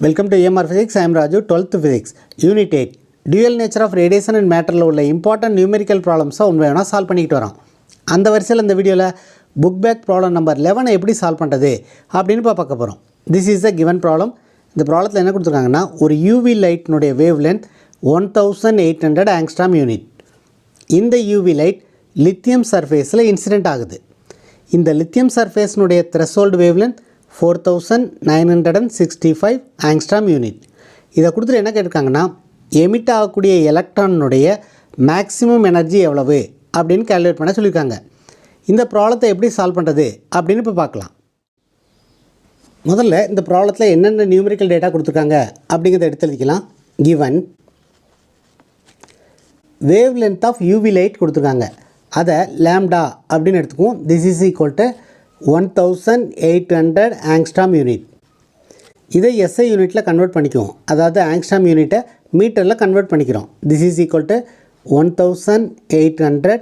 Welcome to EMR Physics. I am Raju, 12th Physics, Unit 8. Dual nature of radiation and matter உள்ள important numerical problems உண்மையான solve பண்ணிட்டு வரோம். அந்த வரிசையில் இந்த வீடியோவில் book back problem number 11 எப்படி சால்வ் பண்ணுறது அப்படின்னு பார்க்க போகிறோம். This is a given problem. இந்த ப்ராப்ளத்தில் என்ன கொடுத்துருக்காங்கன்னா ஒரு UV லைட்னுடைய wavelength 1800 angstrom unit. இந்த UV light lithium surfaceல incident ஆகுது. இந்த lithium surfaceனுடைய threshold wavelength 4965 angstrom unit. இதை கொடுத்துட்டு என்ன கேட்டிருக்காங்கன்னா எமிட் ஆகக்கூடிய எலக்ட்ரானுடைய மேக்ஸிமம் எனர்ஜி எவ்வளவு அப்படின்னு கால்குலேட் பண்ண சொல்லியிருக்காங்க. இந்த ப்ராப்ளத்தை எப்படி சால்வ் பண்ணுறது அப்படின்னு இப்போ பார்க்கலாம். முதல்ல இந்த ப்ராப்ளத்தில் என்னென்ன நியூமெரிக்கல் டேட்டா கொடுத்துருக்காங்க அப்படிங்கிறத எடுத்து எழுதிக்கலாம். Given wavelength of UV light கொடுத்துருக்காங்க, அதை லேம்டா அப்படின்னு எடுத்துக்குவோம். This is equal to 1800 angstrom unit. இதை SI யூனிட்டில் கன்வெர்ட் பண்ணிக்குவோம், அதாவது ஆங்ஸ்ட்ராம் யூனிட்டை மீட்டரில் கன்வெர்ட் பண்ணிக்கிறோம். This is equal to 1800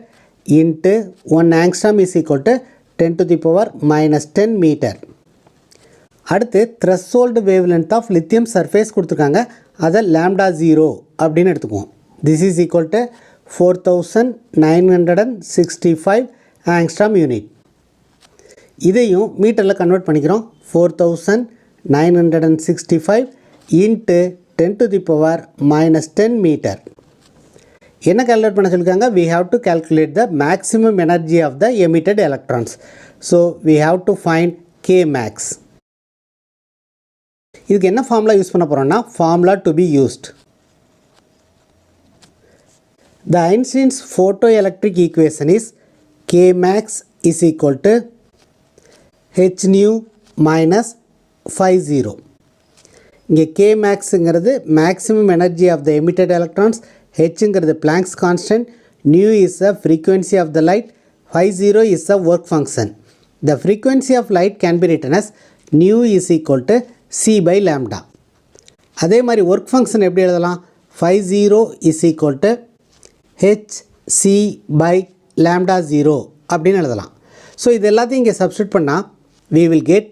into 1 angstrom is equal to 10 to the power minus 10 metre. அடுத்து threshold wavelength of lithium surface கொடுத்துருக்காங்க, அதை லேம்டா 0 அப்படின்னு எடுத்துக்குவோம். This is equal to 4965 angstrom unit. இதையும் மீட்டரில் கன்வெர்ட் பண்ணிக்கிறோம். 4965 into 10 to the power minus 10 metre. என்ன calculate பண்ண சொல்லியிருக்காங்க? we have to calculate the maximum energy of the emitted electrons. So we have to find K max. இதுக்கு என்ன formula use பண்ண போகிறோம்னா formula to be used. The Einstein's photoelectric equation is K max is equal to h nu minus phi 0. இங்கே K maxங்கிறது maximum energy of the emitted electrons, hங்கிறது Planck's constant, nu is the frequency of the light, phi 0 is the work function. The frequency of light can be written as nu is equal to c by lambda. அதே மாதிரி work function எப்படி எழுதலாம்? phi 0 is equal to h c by lambda 0 அப்படின்னு எழுதலாம். So இது எல்லாத்தையும் இங்கே substitute பண்ணால் we will get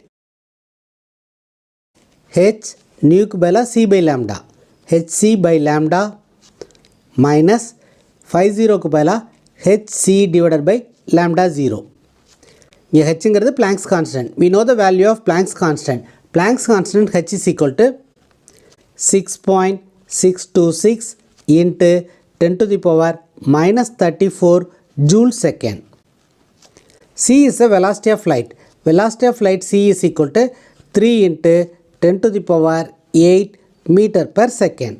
h nu க்கு பதிலா c by lambda, hc by lambda minus phi 0 க்கு பதிலா hc divided by lambda 0. இங்கே hங்கிறது Planck's constant. We know the value of Planck's constant. Planck's constant h is equal to 6.626 into 10 to the power minus 34 joule second. C is the velocity of light. Velocity of light C is equal to 3 into 10 to the power 8 meter per second.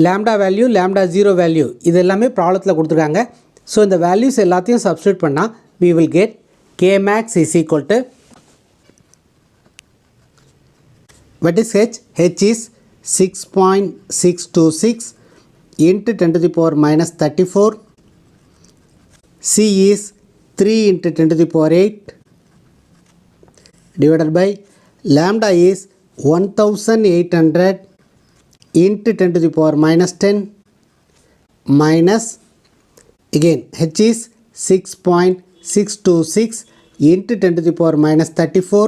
Lambda value, lambda 0 value இது எல்லாமே ப்ராப்ளத்தில் கொடுத்துருக்காங்க. So இந்த values எல்லாத்தையும் substitute பண்ணால் we will get K max is equal to, what is H? H is 6.626 into 10 to the power minus 34. C is 3 into 10 to the power 8 divided by lambda is 1800 into 10 to the power minus 10 minus again h is 6.626 into 10 to the power minus 34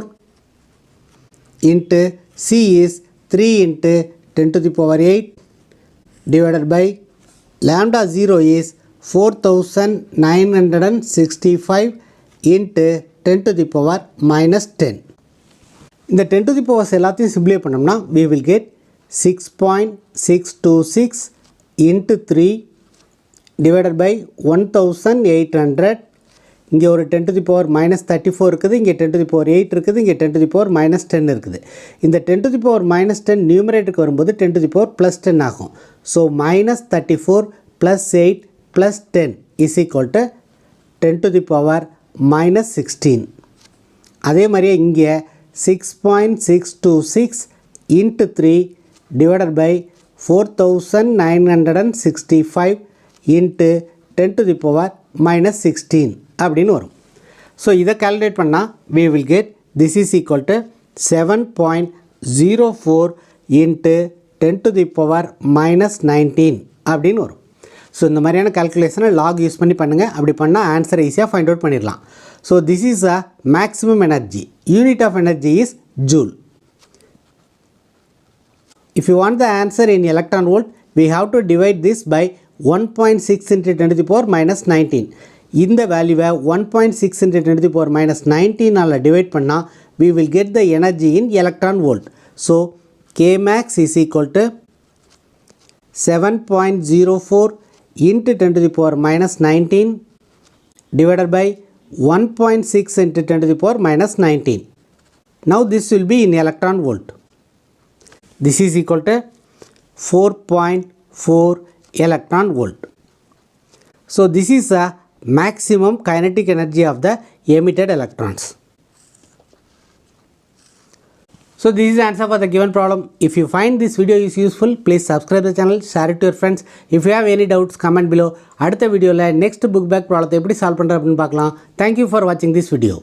into c is 3 into 10 to the power 8 divided by lambda 0 is 4965 into 10 to the power minus 10. இந்த 10 to the power எல்லாத்தையும் simplify பண்ணோம்னா we will get 6.626 into 3 divided by 1800. இங்கே ஒரு 10 to the power minus 34 இருக்குது, இங்கே 10 to the power 8 இருக்குது, இங்கே 10 to the power minus 10 இருக்குது. இந்த 10 to the power minus 10 நியூமரேட்டருக்கு வரும்போது 10 to the power plus 10 ஆகும். So minus 34 plus 8 plus 10 is equal to 10 to the power minus 16. அதே மாதிரியே இங்கே 6.626 into 3 divided by 4965 into 10 to the power minus 16 அப்படின்னு வரும். So இதை கால்குலேட் பண்ணால் we will get this is equal to 7.04 into 10 to the power minus 19 அப்படின்னு வரும். So இந்த மாதிரியான கால்குலேஷனை லாக் யூஸ் பண்ணி பண்ணுங்கள். அப்படி பண்ணால் ஆன்சரை ஈஸியாக ஃபைண்ட் அவுட் பண்ணிடலாம். So this is a maximum energy. Unit of energy is joule. If you want the answer in electron volt, we have to divide this by 1.6 into 10 to the power minus 19. இந்த வேல்யூவை 1.6 into 10 to the power minus 19 all divide பண்ணா we will get the energy in electron volt. So Kmax is equal to 7.04 into 10 to the power minus 19 divided by 1.6 into 10 to the power minus 19. Now this will be in electron volt. This is equal to 4.4 electron volt. So this is the maximum kinetic energy of the emitted electrons. So this is the answer for the given problem. If you find this video is useful, please subscribe the channel, share it to your friends. If you have any doubts, comment below. அடுத்த வீடியோல next book back problem எப்படி solve பண்றது அப்படினு பார்க்கலாம். Thank you for watching this video.